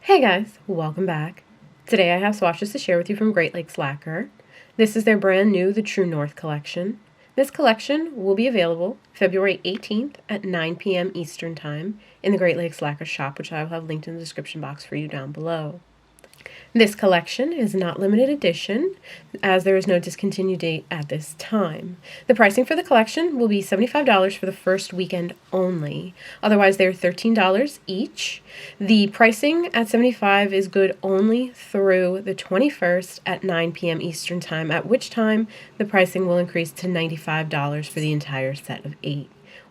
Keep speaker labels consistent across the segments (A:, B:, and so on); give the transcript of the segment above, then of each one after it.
A: Hey guys, welcome back. Today I have swatches to share with you from Great Lakes Lacquer. This is their brand new The True North collection. This collection will be available February 18th at 9 p.m. Eastern Time in the Great Lakes Lacquer shop, which I will have linked in the description box for you down below. This collection is not limited edition, as there is no discontinued date at this time. The pricing for the collection will be $75 for the first weekend only. Otherwise, they're $13 each. The pricing at $75 is good only through the 21st at 9 p.m. Eastern Time, at which time the pricing will increase to $95 for the entire set of 8.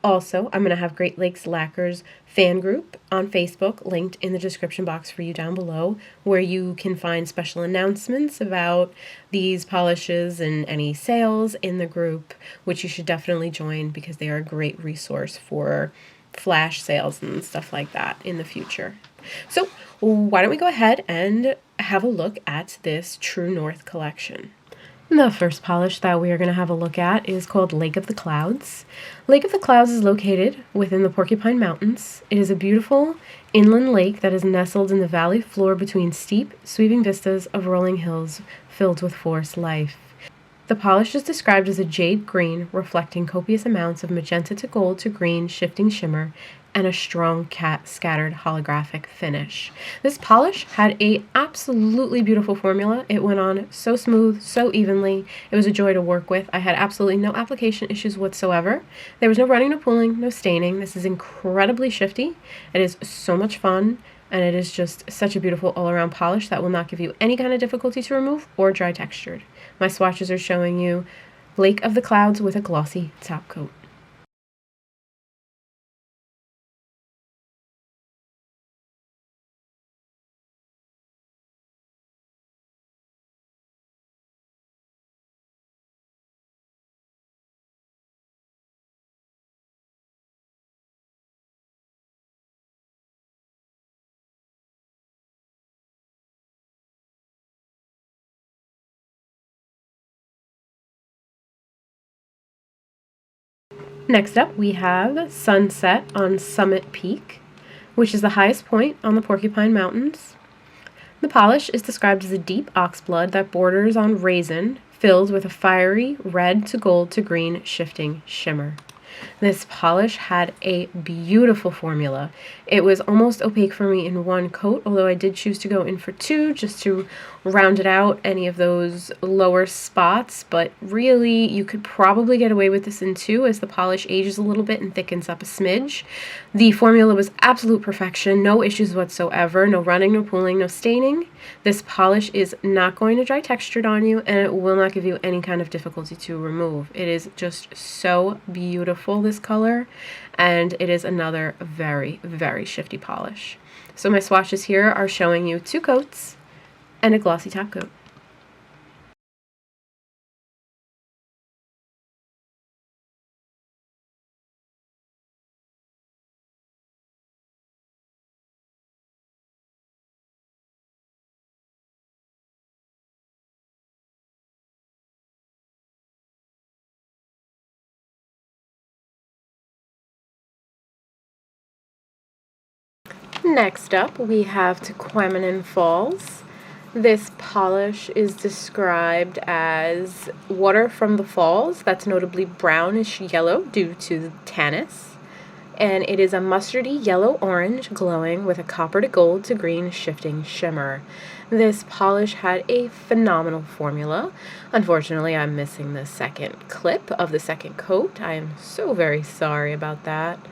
A: Also, I'm going to have Great Lakes Lacquer's fan group on Facebook linked in the description box for you down below, where you can find special announcements about these polishes and any sales in the group, which you should definitely join because they are a great resource for flash sales and stuff like that in the future. So why don't we go ahead and have a look at this True North collection. The first polish that we are going to have a look at is called Lake of the Clouds. Lake of the Clouds is located within the Porcupine Mountains. It is a beautiful inland lake that is nestled in the valley floor between steep, sweeping vistas of rolling hills filled with forest life. The polish is described as a jade green, reflecting copious amounts of magenta to gold to green shifting shimmer and a strong scattered holographic finish. This polish had a absolutely beautiful formula. It went on so smooth, so evenly. It was a joy to work with. I had absolutely no application issues whatsoever. There was no running, no pooling, no staining. This is incredibly shifty. It is so much fun, and it is just such a beautiful all-around polish that will not give you any kind of difficulty to remove or dry textured. My swatches are showing you Lake of the Clouds with a glossy top coat. Next up, we have Sunset on Summit Peak, which is the highest point on the Porcupine Mountains. The polish is described as a deep oxblood that borders on raisin, filled with a fiery red to gold to green shifting shimmer. This polish had a beautiful formula. It was almost opaque for me in one coat, although I did choose to go in for two just to round it out any of those lower spots, but really you could probably get away with this in two as the polish ages a little bit and thickens up a smidge. The formula was absolute perfection, no issues whatsoever, no running, no pooling, no staining. This polish is not going to dry textured on you, and it will not give you any kind of difficulty to remove. It is just so beautiful, this color, and it is another very, very shifty polish. So my swatches here are showing you two coats and a glossy top coat. Next up, we have Taquaminen Falls. This polish is described as water from the falls that's notably brownish yellow due to tannins, and it is a mustardy yellow-orange glowing with a copper to gold to green shifting shimmer. This polish had a phenomenal formula. Unfortunately, I'm missing the second clip of the second coat. I am so very sorry about that.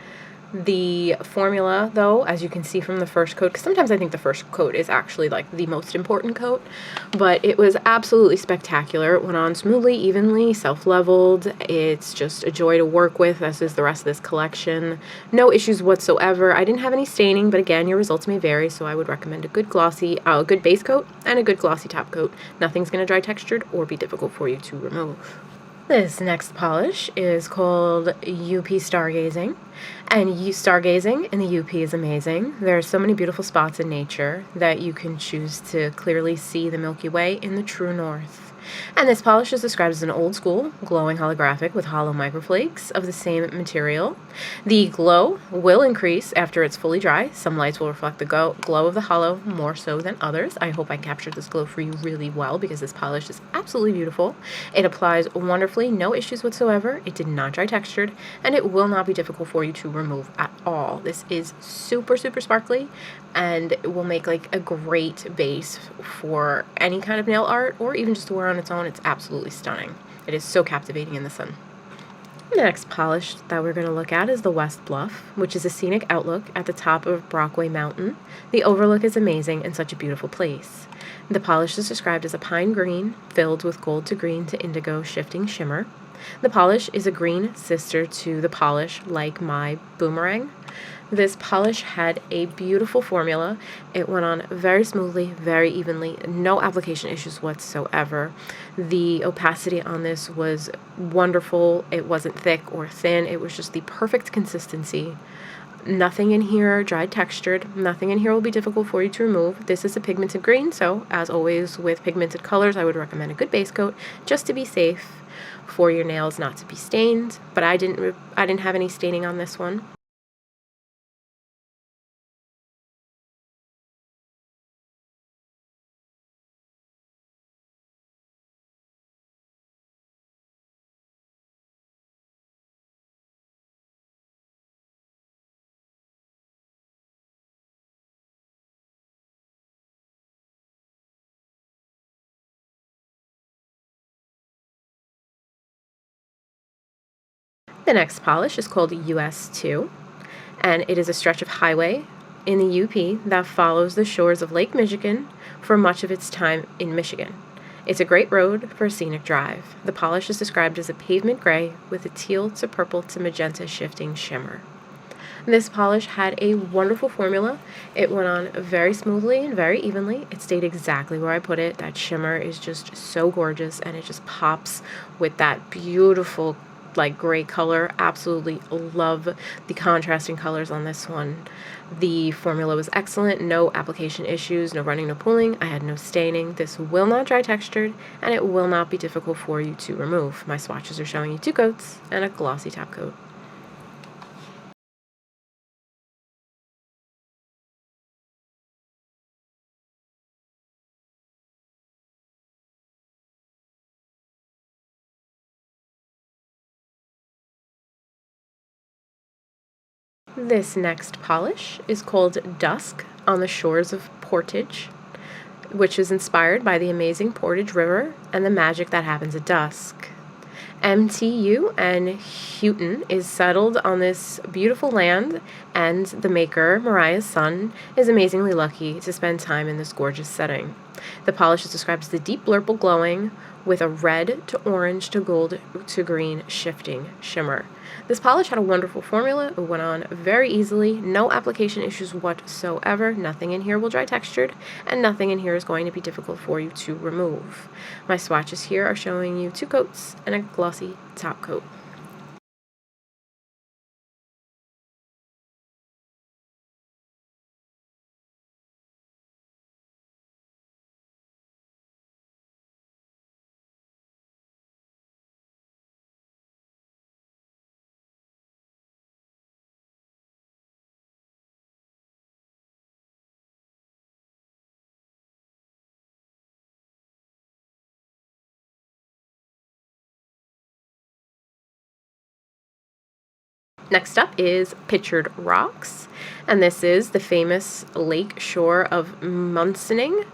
A: The formula, though, as you can see from the first coat, because sometimes I think the first coat is actually like the most important coat, but it was absolutely spectacular. It went on smoothly, evenly, self-leveled. It's just a joy to work with, as is the rest of this collection. No issues whatsoever. I didn't have any staining, but again, your results may vary, so I would recommend a good good base coat and a good glossy top coat. Nothing's going to dry textured or be difficult for you to remove. This next polish is called UP Stargazing, and stargazing in the UP is amazing. There are so many beautiful spots in nature that you can choose to clearly see the Milky Way in the true north. And this polish is described as an old school, glowing holographic with hollow microflakes of the same material. The glow will increase after it's fully dry. Some lights will reflect the glow of the hollow more so than others. I hope I captured this glow for you really well because this polish is absolutely beautiful. It applies wonderfully, no issues whatsoever. It did not dry textured, and it will not be difficult for you to remove at all. This is super, super sparkly, and it will make like a great base for any kind of nail art or even just to wear on its own. It's absolutely stunning. It is so captivating in the sun. The next polish that we're going to look at is the West Bluff, which is a scenic outlook at the top of Brockway Mountain. The overlook is amazing and such a beautiful place. The polish is described as a pine green filled with gold to green to indigo shifting shimmer. The polish is a green sister to the polish Like My Boomerang. This polish had a beautiful formula. It went on very smoothly, very evenly, no application issues whatsoever. The opacity on this was wonderful. It wasn't thick or thin. It was just the perfect consistency. Nothing in here dried textured. Nothing in here will be difficult for you to remove. This is a pigmented green, so as always with pigmented colors, I would recommend a good base coat just to be safe for your nails not to be stained, but I didn't have any staining on this one. The next polish is called US2, and it is a stretch of highway in the UP that follows the shores of Lake Michigan for much of its time in Michigan. It's a great road for a scenic drive. The polish is described as a pavement gray with a teal to purple to magenta shifting shimmer. This polish had a wonderful formula. It went on very smoothly and very evenly. It stayed exactly where I put it. That shimmer is just so gorgeous, and it just pops with that beautiful like gray color. Absolutely love the contrasting colors on this one. The formula was excellent. No application issues, no running, no pulling. I had no staining. This will not dry textured, and it will not be difficult for you to remove. My swatches are showing you 2 coats and a glossy top coat. This next polish is called Dusk on the shores of Portage, which is inspired by the amazing Portage River and the magic that happens at dusk. MTU and Houghton is settled on this beautiful land, and the maker, Mariah's son, is amazingly lucky to spend time in this gorgeous setting. The polish is described as the deep purple glowing with a red to orange to gold to green shifting shimmer. This polish had a wonderful formula. It went on very easily, no application issues whatsoever. Nothing in here will dry textured, and nothing in here is going to be difficult for you to remove. My swatches here are showing you 2 coats and a glossy top coat. Next up is Pictured Rocks, and this is the famous lake shore of Munsoning,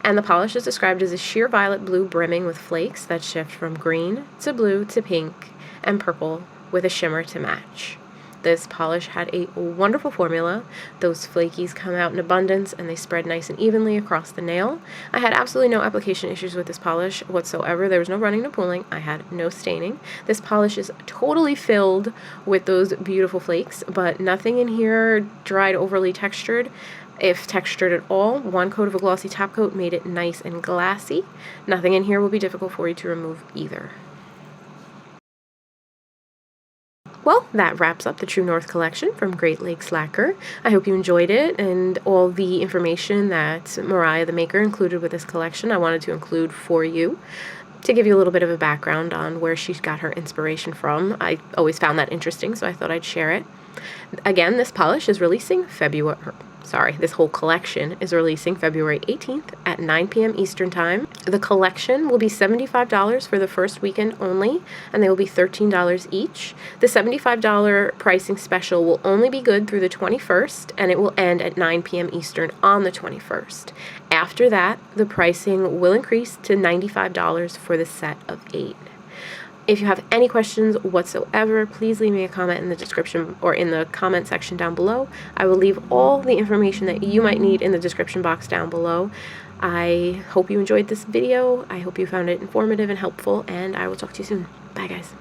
A: and the polish is described as a sheer violet blue brimming with flakes that shift from green to blue to pink and purple with a shimmer to match. This polish had a wonderful formula. Those flakies come out in abundance and they spread nice and evenly across the nail. I had absolutely no application issues with this polish whatsoever. There was no running, no pulling. I had no staining. This polish is totally filled with those beautiful flakes, but nothing in here dried overly textured. If textured at all, 1 coat of a glossy top coat made it nice and glassy. Nothing in here will be difficult for you to remove either. Well, that wraps up the True North collection from Great Lakes Lacquer. I hope you enjoyed it, and all the information that Mariah the maker included with this collection I wanted to include for you. to give you a little bit of a background on where she got her inspiration from. I always found that interesting, so I thought I'd share it. Again, this polish is releasing this whole collection is releasing February 18th at 9 p.m. Eastern Time. The collection will be $75 for the first weekend only, and they will be $13 each. The $75 pricing special will only be good through the 21st, and it will end at 9 p.m. Eastern on the 21st. After that, the pricing will increase to $95 for the set of 8. If you have any questions whatsoever, please leave me a comment in the description or in the comment section down below. I will leave all the information that you might need in the description box down below. I hope you enjoyed this video. I hope you found it informative and helpful, and I will talk to you soon. Bye, guys.